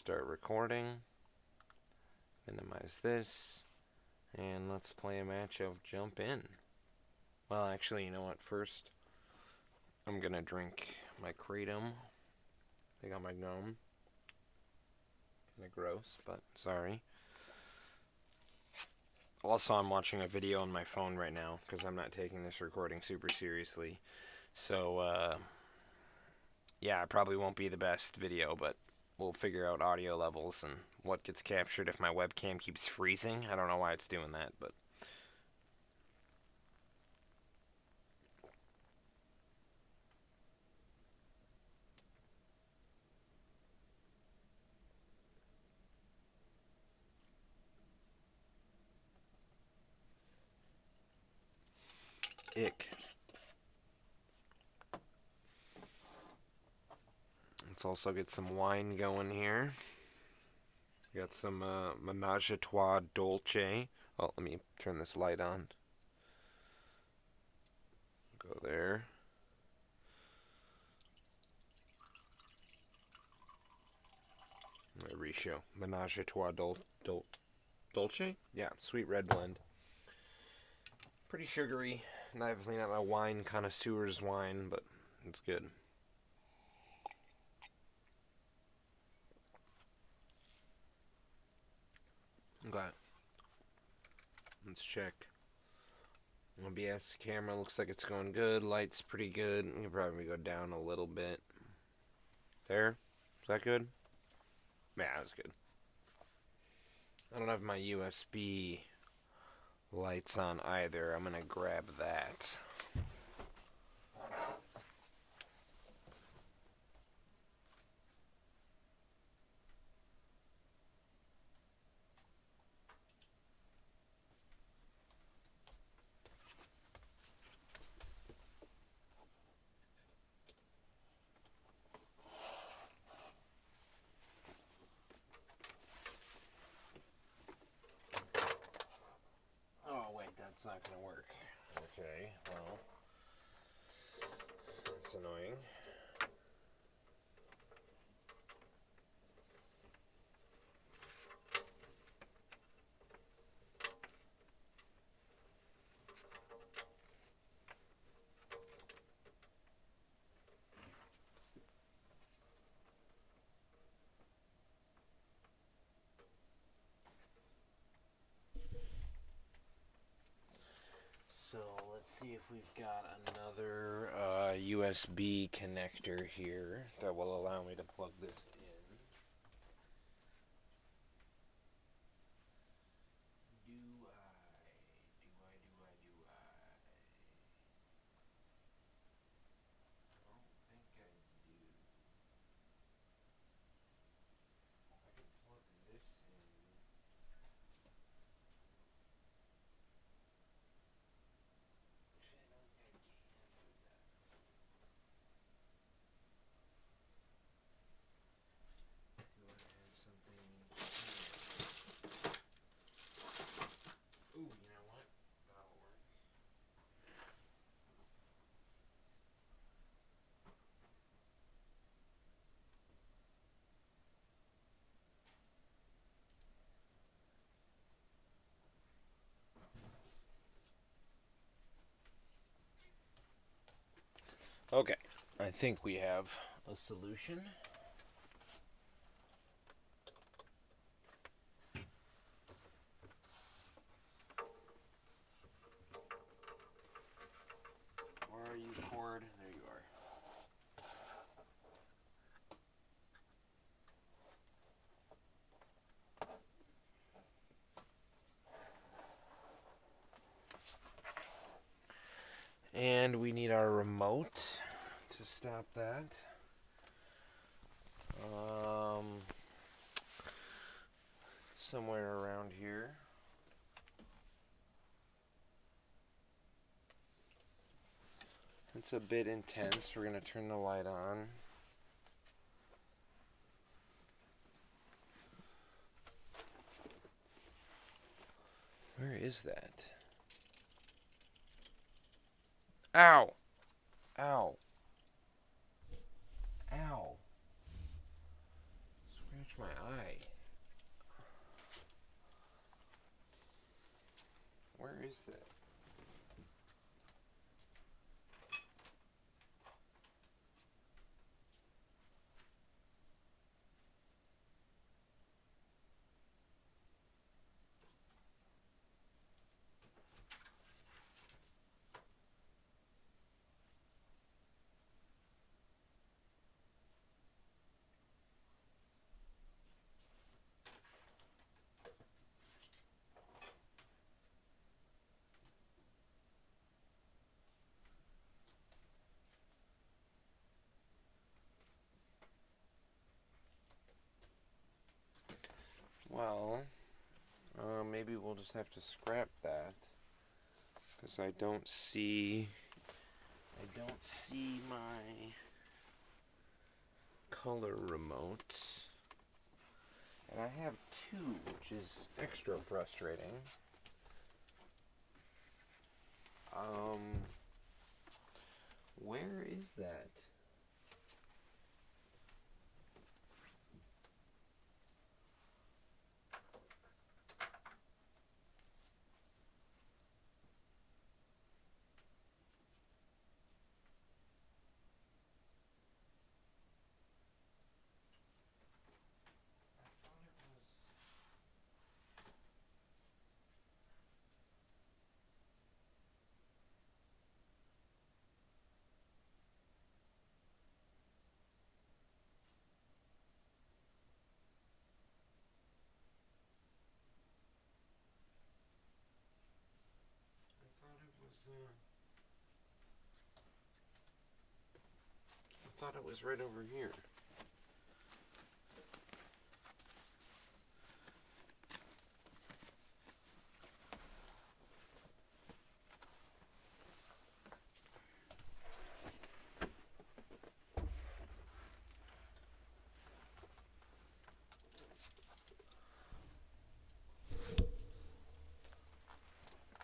start recording. Minimize this. And let's play a match of Jump In. Well, actually, you know what? First, I'm going to drink my Kratom. I got my gnome. Kind of gross, but sorry. Also, I'm watching a video on my phone right now because I'm not taking this recording super seriously. So, yeah, it probably won't be the best video, but we'll figure out audio levels and what gets captured if my webcam keeps freezing. I don't know why it's doing that, but... Ick. Let's also get some wine going here. Got some Menage a Trois Dolce. Oh, let me turn this light on. Go there. My reshow. Menage a Trois Dolce? Yeah, sweet red blend. Pretty sugary. Definitely not a wine connoisseur's wine, but it's good. Okay. Let's check. OBS camera looks like it's going good. Light's pretty good. You can probably go down a little bit. There? Is that good? Yeah, that's good. I don't have my USB lights on either. I'm gonna grab that. Oh, wait, that's not gonna work. Okay, well, that's annoying. So let's see if we've got another USB connector here that will allow me to plug this in. Do I? I don't think I do. I can plug this in. Actually, I don't think I can do that. Do I have something here? Ooh, you know what? That'll work. Okay, I think we have a solution. Where are you, cord? There you are. And we need our remote to stop that. Somewhere around here. It's a bit intense. We're going to turn the light on. Where is that? Ow! Ow! Ow! Scratch scratch my eye. Where is that? Well, maybe we'll just have to scrap that, because I don't see my color remote, and I have two, which is extra frustrating. Where is that? I thought it was right over here.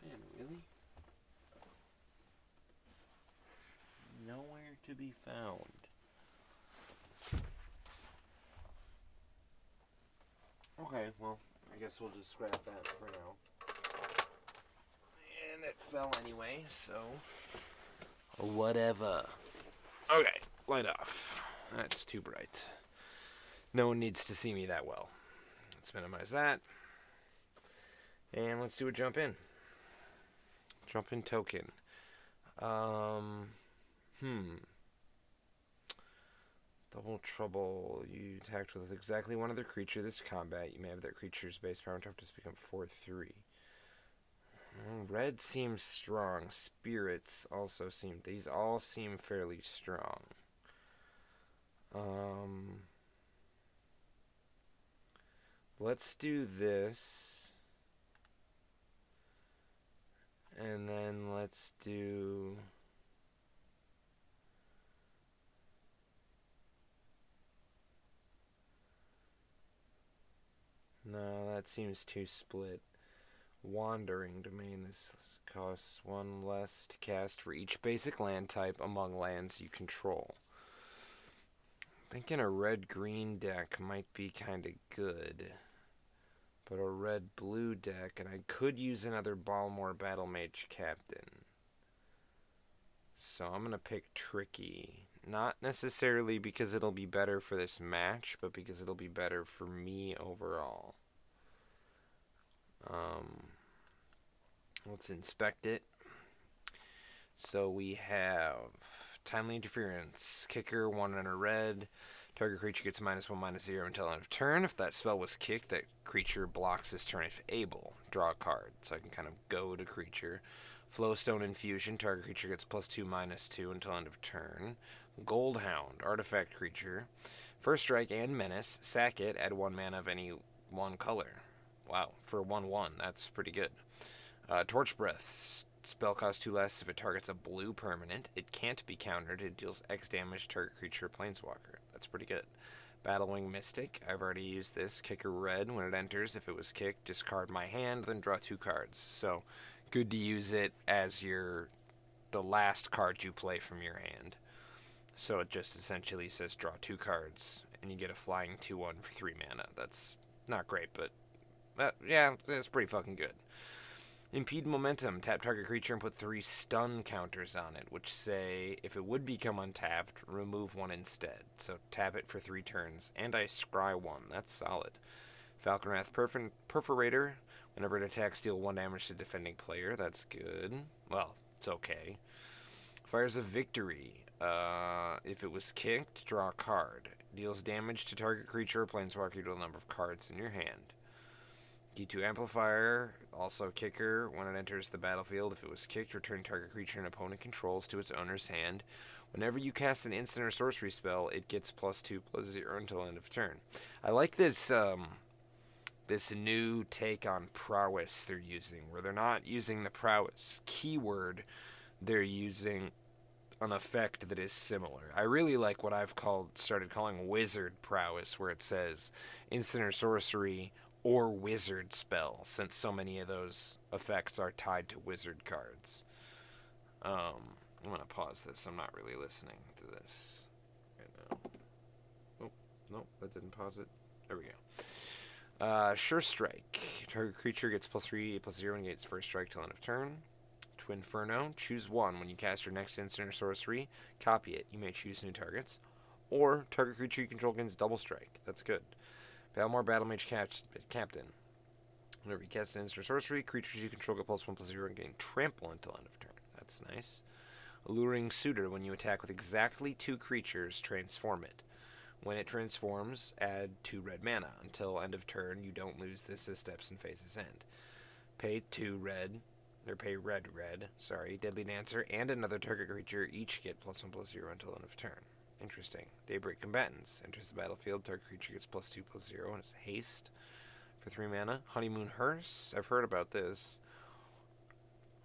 Man, really? Nowhere to be found. Okay, well, I guess we'll just scrap that for now. And it fell anyway, so whatever. Okay, light off. That's too bright. No one needs to see me that well. Let's minimize that. And let's do a jump in. Jump in token. Double trouble. You attacked with exactly one other creature this combat. You may have that creature's base power and toughness become 4/3. Red seems strong. Spirits also seem... These all seem fairly strong. Let's do this. And then let's do... No, that seems too split. Wandering Domain. This costs one less to cast for each basic land type among lands you control. Thinking a red-green deck might be kind of good. But a red-blue deck, and I could use another Balmor Battlemage Captain. So I'm going to pick Tricky. Not necessarily because it'll be better for this match, but because it'll be better for me overall. Let's inspect it. So we have Timely Interference, Kicker, 1 and a red. Target creature gets -1/-0 until end of turn. If that spell was kicked, that creature blocks this turn if able. Draw a card. So I can kind of go to creature. Flowstone Infusion, target creature gets +2/-2 until end of turn. Goldhound, artifact creature. First strike and menace. Sack it, add 1 mana of any one color. Wow, for 1/1, that's pretty good. Torch Breath, spell costs 2 less if it targets a blue permanent. It can't be countered. It deals X damage to target creature planeswalker. That's pretty good. Battlewing Mystic, I've already used this. Kicker red, when it enters, if it was kicked, discard my hand, then draw 2 cards. So, good to use it as the last card you play from your hand. So it just essentially says draw 2 cards and you get a flying 2/1 for 3 mana. That's not great, but yeah, that's pretty fucking good. Impede momentum. Tap target creature and put 3 stun counters on it, which say if it would become untapped, remove 1 instead. So tap it for 3 turns, and I scry 1. That's solid. Falconwrath Perforator. Whenever it attacks, deal 1 damage to defending player. That's good. Well, it's okay. Fires of Victory. If it was kicked, draw a card. Deals damage to target creature or planeswalker equal to the number of cards in your hand. D2 Amplifier, also kicker. When it enters the battlefield, if it was kicked, return target creature an opponent controls to its owner's hand. Whenever you cast an instant or sorcery spell, it gets +2/+0 until end of turn. I like this this new take on prowess they're using, where they're not using the prowess keyword, they're using an effect that is similar. I really like what I've started calling wizard prowess, where it says instant or sorcery or wizard spell, since so many of those effects are tied to wizard cards. I'm going to pause this. I'm not really listening to this right now. Oh, no, that didn't pause it. There we go. Sure Strike. Target creature gets +3/+0 and gets first strike till end of turn. Twinferno. Choose 1. When you cast your next instant or sorcery, copy it. You may choose new targets. Or target creature you control gains double strike. That's good. Valmore Battlemage Captain. Whenever you cast an instant or sorcery, creatures you control get +1/+0 and gain trample until end of turn. That's nice. Alluring Suitor. When you attack with exactly 2 creatures, transform it. When it transforms, add 2 red mana. Until end of turn, you don't lose this as steps in phase's end. Pay 2 red, or pay red, sorry. Deadly Dancer and another target creature each get +1/+0 until end of turn. Interesting. Daybreak Combatants. Enters the battlefield, target creature gets +2/+0 and it's haste for 3 mana. Honeymoon Hearse. I've heard about this.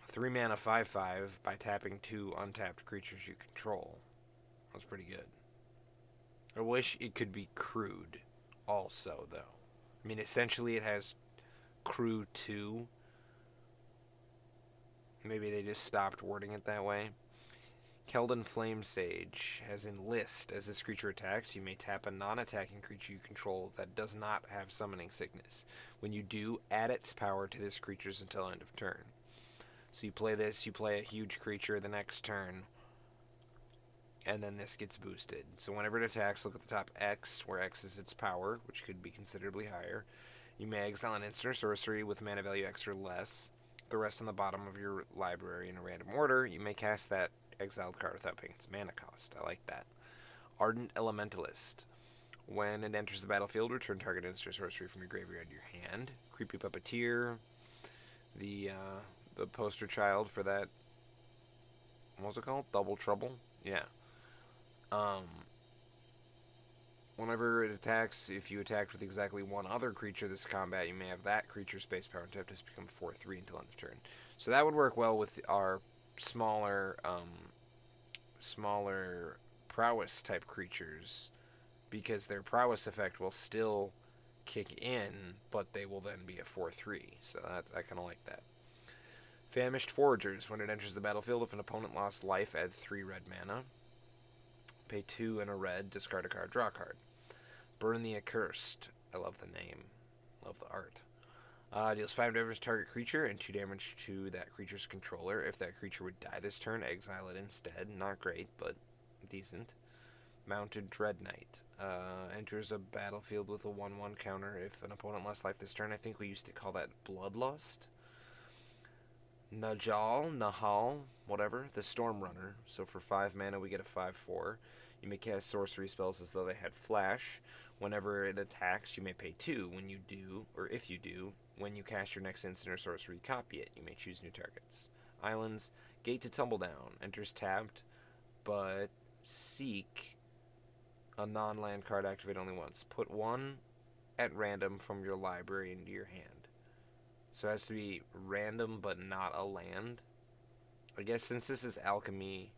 3 mana 5/5 by tapping 2 untapped creatures you control. That's pretty good. I wish it could be crude also, though. I mean, essentially it has crew 2. Maybe they just stopped wording it that way. Keldon Flame Sage has enlist. As this creature attacks, you may tap a non-attacking creature you control that does not have summoning sickness. When you do, add its power to this creature's until end of turn. So you play this, you play a huge creature the next turn, and then this gets boosted. So whenever it attacks, look at the top X, where X is its power, which could be considerably higher. You may exile an instant or sorcery with mana value X or less. The rest on the bottom of your library in a random order. You may cast that exiled card without paying its mana cost. I like that. Ardent Elementalist. When it enters the battlefield, return target instant or sorcery from your graveyard to your hand. Creepy Puppeteer. The poster child for that. What was it called? Double Trouble? Yeah. Whenever it attacks, if you attacked with exactly 1 other creature this combat, you may have that creature's space power untapped to become 4/3 until end of turn. So that would work well with our smaller prowess type creatures, because their prowess effect will still kick in, but they will then be a 4/3. So I kind of like that. Famished Foragers. When it enters the battlefield, if an opponent lost life, add 3 red mana. Pay 2 and a red, discard a card, draw a card. Burn the Accursed. I love the name. Love the art. Deals 5 damage to target creature and 2 damage to that creature's controller. If that creature would die this turn, exile it instead. Not great, but decent. Mounted Dread Knight. Enters a battlefield with a 1/1 counter if an opponent lost life this turn. I think we used to call that Bloodlust. Nahal, whatever, the Storm Runner. So for 5 mana, we get a 5/4. You may cast sorcery spells as though they had flash. Whenever it attacks, you may pay 2. When you do, or if you do, when you cast your next instant or sorcery, copy it. You may choose new targets. Islands. Gate to Tumbledown. Enters tapped, but seek a non-land card, activate only once. Put 1 at random from your library into your hand. So it has to be random, but not a land. I guess since this is alchemy,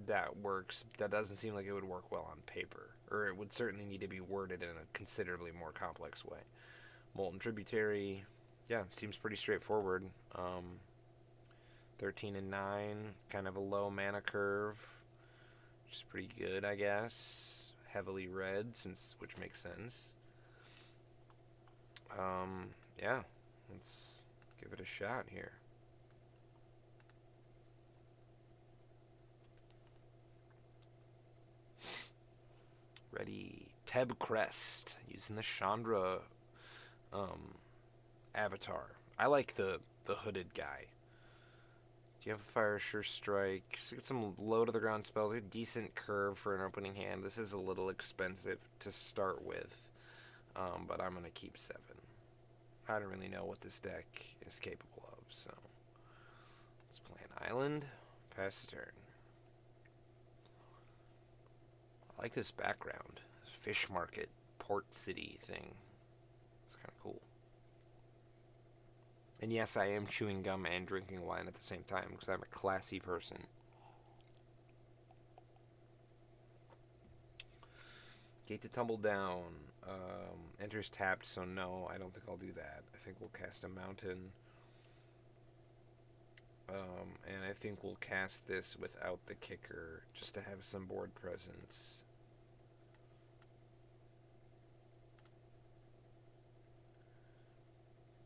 that works. That doesn't seem like it would work well on paper. Or it would certainly need to be worded in a considerably more complex way. Molten Tributary, yeah, seems pretty straightforward. 13 and 9, kind of a low mana curve. which is pretty good, I guess. Heavily red, which makes sense. Yeah, let's give it a shot here. Ready. Teb Crest, using the Chandra avatar. I like the hooded guy. Do you have a Fire Sure Strike? Just get some low to the ground spells. A decent curve for an opening hand. This is a little expensive to start with, but I'm going to keep 7. I don't really know what this deck is capable of, so let's play an island. Pass the turn. I like this background. This fish market, port city thing. It's kind of cool. And yes, I am chewing gum and drinking wine at the same time because I'm a classy person. Gate to Tumble Down. Enters tapped, so no, I don't think I'll do that. I think we'll cast a mountain. And I think we'll cast this without the kicker, just to have some board presence.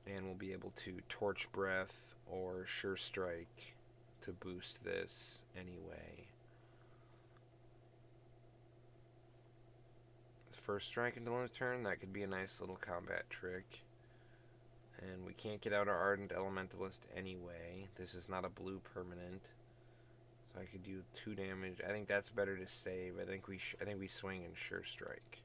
And we'll be able to Torch Breath or Sure Strike to boost this anyway. First strike until end of turn, that could be a nice little combat trick. And we can't get out our Ardent Elementalist anyway. This is not a blue permanent. So I could do 2 damage. I think that's better to save. I think we swing and Sure Strike.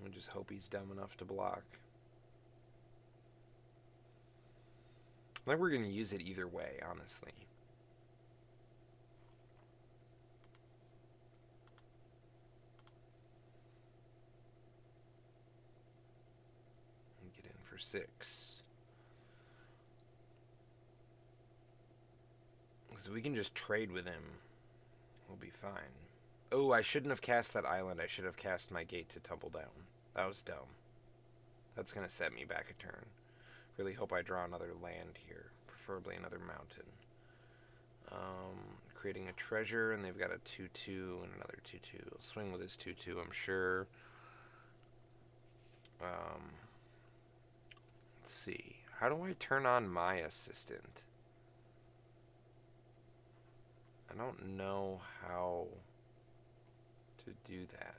I just hope he's dumb enough to block. I think we're going to use it either way, honestly. Get in for 6. So we can just trade with him. We'll be fine. Oh, I shouldn't have cast that island. I should have cast my Gate to Tumble Down. That was dumb. That's going to set me back a turn. Really hope I draw another land here. Preferably another mountain. Creating a treasure, and they've got a 2-2 and another 2-2. I'll swing with his 2-2, I'm sure. Let's see. How do I turn on my assistant? I don't know how to do that.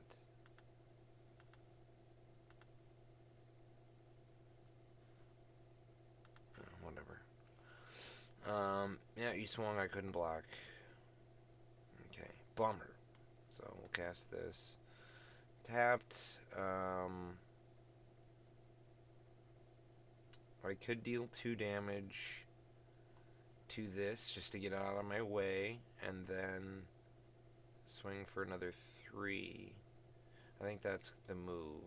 Whatever. Yeah, you swung, I couldn't block. Okay, bummer. So we'll cast this. Tapped. I could deal 2 damage to this just to get it out of my way, and then swing for another 3. I think that's the move.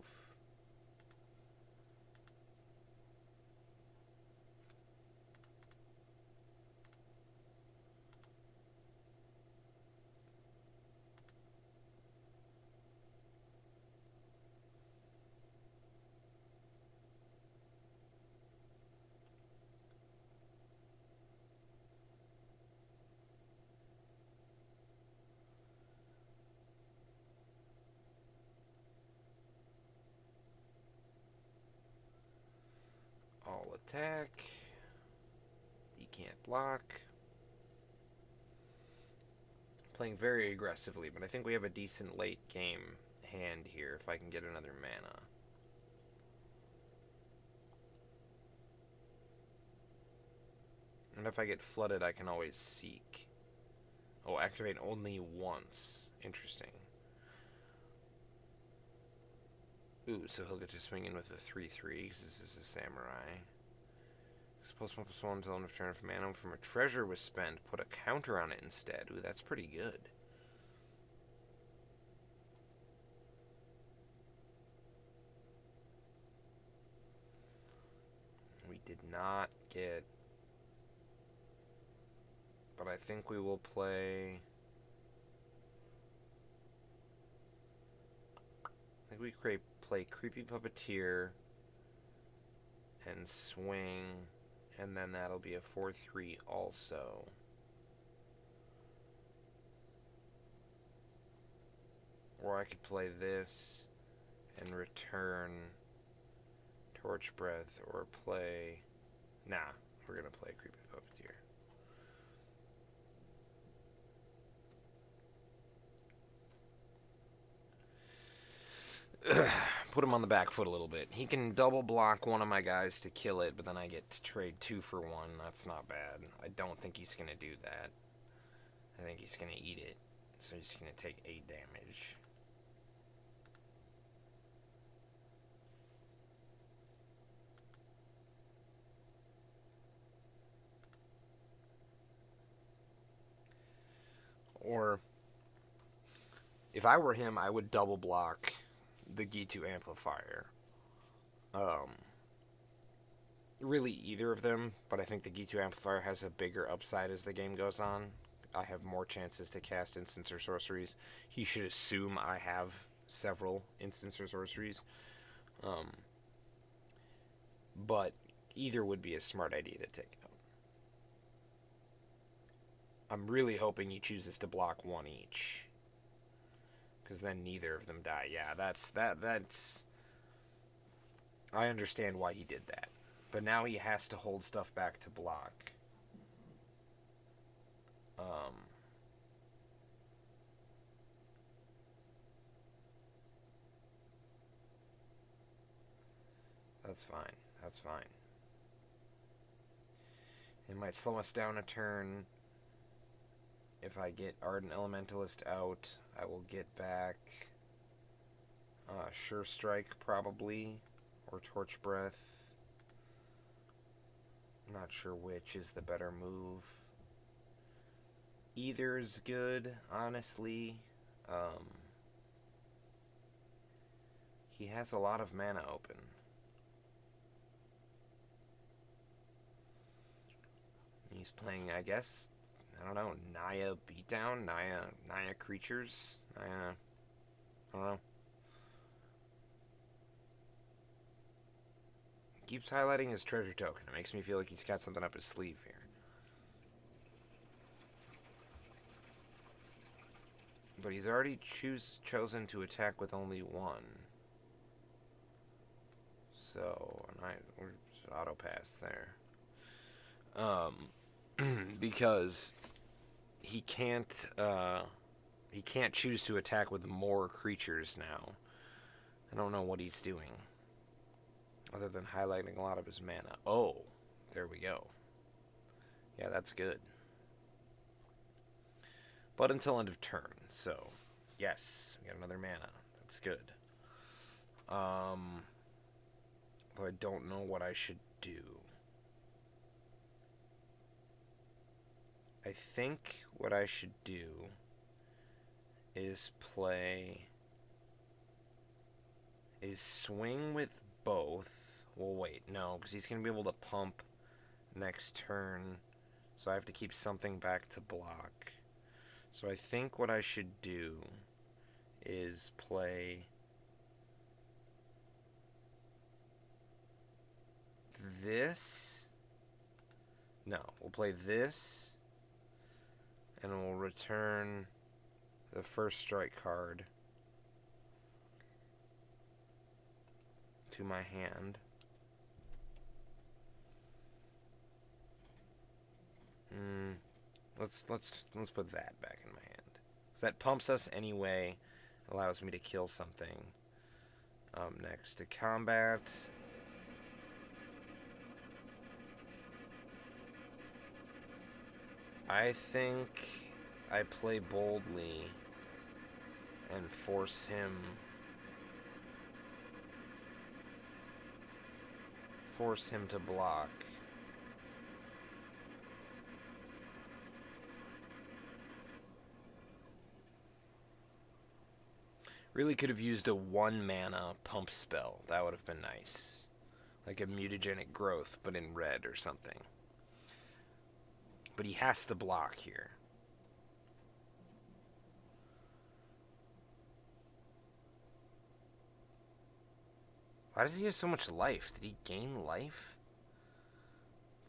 All attack. He can't block. Playing very aggressively, but I think we have a decent late game hand here if I can get another mana. And if I get flooded, I can always seek. Oh, activate only once. Interesting. Ooh, so he'll get to swing in with a 3-3 because this is a samurai. +1/+1 until end of turn. If mana from a treasure was spent, put a counter on it instead. Ooh, that's pretty good. We did not get... But I think we will play... I think we play Creepy Puppeteer and swing and then that'll be a 4/3 also. Or I could play this and return Torch Breath, or play... Nah, we're gonna play Creepy Puppeteer. Put him on the back foot a little bit. He can double block one of my guys to kill it, but then I get to trade 2 for 1. That's not bad. I don't think he's gonna do that. I think he's gonna eat it. So he's gonna take 8 damage. Or, if I were him, I would double block the Gitu amplifier. Really either of them, but I think the Gitu amplifier has a bigger upside as the game goes on. I have more chances to cast instants or sorceries. He should assume I have several instants or sorceries. But either would be a smart idea to take out. I'm really hoping he chooses to block 1 each, because then neither of them die. Yeah, that's... I understand why he did that. But now he has to hold stuff back to block. That's fine. That's fine. It might slow us down a turn. If I get Ardent Elementalist out, I will get back Sure Strike, probably, or Torch Breath. I'm not sure which is the better move. Either is good, honestly. He has a lot of mana open. He's playing, I guess, I don't know, Naya Beatdown? Naya Creatures? I don't know. Keeps highlighting his treasure token. It makes me feel like he's got something up his sleeve here. But he's already chosen to attack with only 1. So, we're just auto pass there. Because he can't choose to attack with more creatures now. I don't know what he's doing, other than highlighting a lot of his mana. Oh, there we go. Yeah, that's good. But until end of turn, so yes, we got another mana. That's good. But I don't know what I should do. I think what I should do is swing with both. Well, wait, no, because he's going to be able to pump next turn, so I have to keep something back to block. So I think what I should do is play this. No, we'll play this, and we'll return the first strike card to my hand. Let's put that back in my hand, because that pumps us anyway, allows me to kill something. Next to combat. I think I play boldly and force him to block. Really could have used a 1 mana pump spell. That would have been nice. Like a mutagenic growth, but in red or something. But he has to block here. Why does he have so much life? Did he gain life?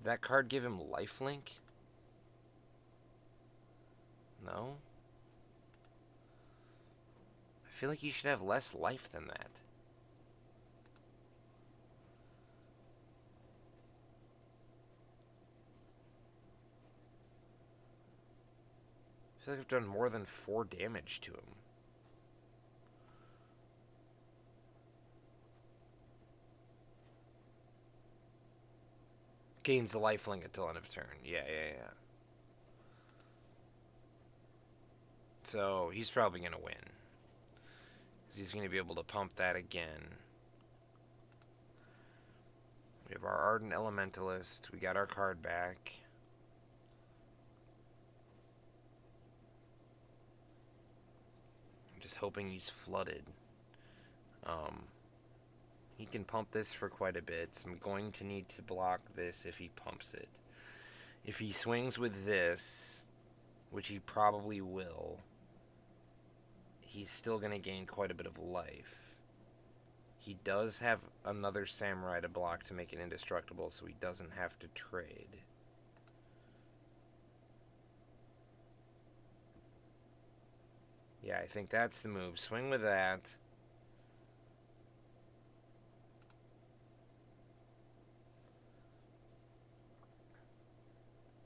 Did that card give him lifelink? No? I feel like you should have less life than that. I feel like I've done more than 4 damage to him. Gains the lifelink until end of turn. Yeah. So he's probably going to win. He's going to be able to pump that again. We have our Ardent Elementalist. We got our card back. I'm just hoping he's flooded. He can pump this for quite a bit, so I'm going to need to block this if he pumps it. If he swings with this, which he probably will, he's still going to gain quite a bit of life. He does have another Samurai to block to make it indestructible, so he doesn't have to trade. Yeah, I think that's the move. Swing with that.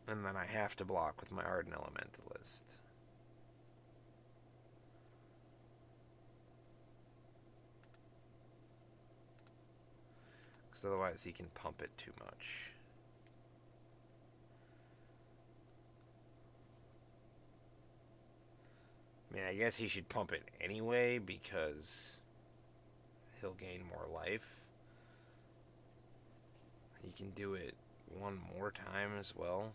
And then I have to block with my Ardent Elementalist. Because otherwise he can pump it too much. I mean, I guess he should pump it anyway because he'll gain more life. He can do it one more time as well.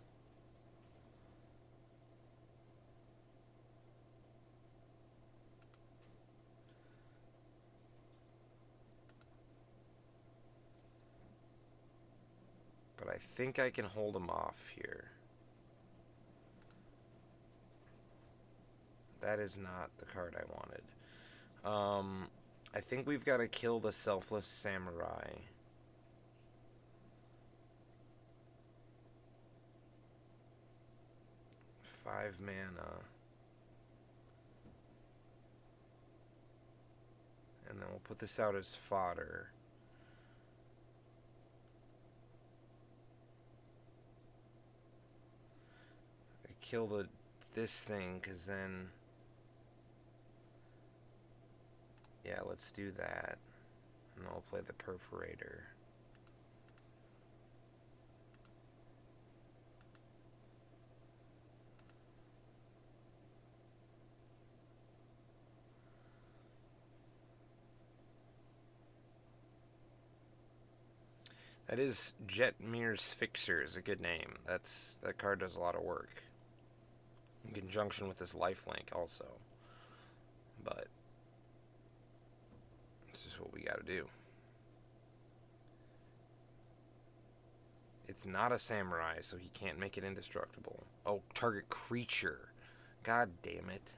But I think I can hold him off here. That is not the card I wanted. I think we've got to kill the Selfless Samurai. Five mana. And then we'll put this out as fodder. I kill this thing, because then... Yeah, let's do that. And I'll play the Perforator. That is Jetmir's Fixer is a good name. That card does a lot of work. In conjunction with this lifelink also. But this is what we gotta do. It's not a samurai, so he can't make it indestructible. Oh, target creature. God damn it.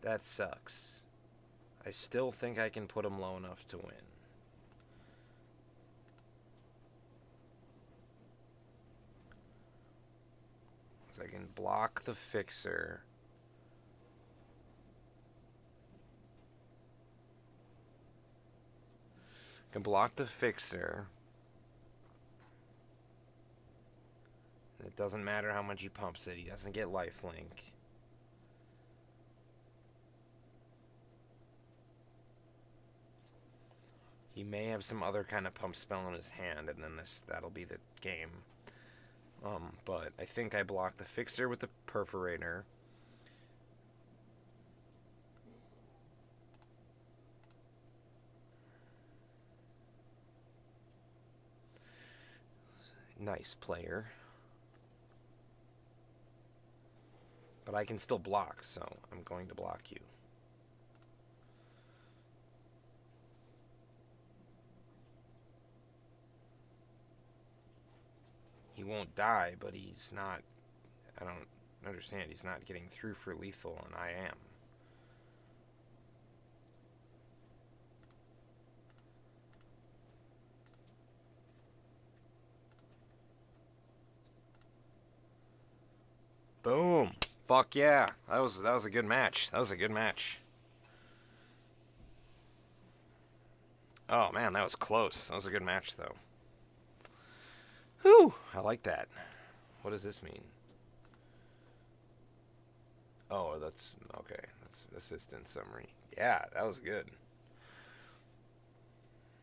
That sucks. I still think I can put him low enough to win. So I can block the Fixer. I can block the Fixer. It doesn't matter how much he pumps it. He doesn't get lifelink. He may have some other kind of pump spell in his hand, and then that'll be the game. But I think I blocked the Fixer with the Perforator. Nice player. But I can still block, so I'm going to block you. He won't die, but he's not... I don't understand. He's not getting through for lethal, and I am. Boom. Fuck yeah. That was a good match. That was a good match. Oh man, that was close. That was a good match though. Whew. I like that. What does this mean? Oh, that's okay. That's assistant summary. Yeah, that was good.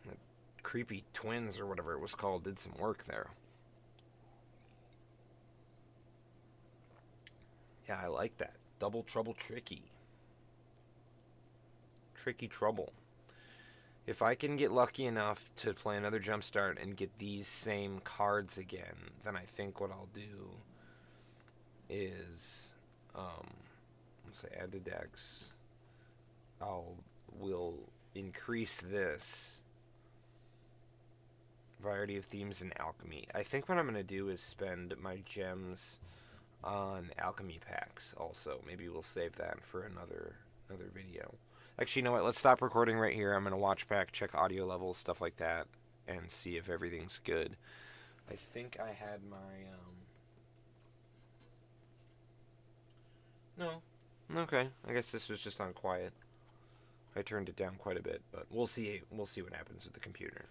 The creepy twins or whatever it was called did some work there. Yeah, I like that. Double trouble tricky. Tricky trouble. If I can get lucky enough to play another jumpstart and get these same cards again, then I think what I'll do is, let's say add to decks. Will increase this variety of themes in alchemy. I think what I'm gonna do is spend my gems on alchemy packs. Also, maybe we'll save that for another video. Actually, you know what? Let's stop recording right here. I'm going to watch back, check audio levels, stuff like that, and see if everything's good. I think I had my, No. Okay. I guess this was just on quiet. I turned it down quite a bit, but we'll see what happens with the computer.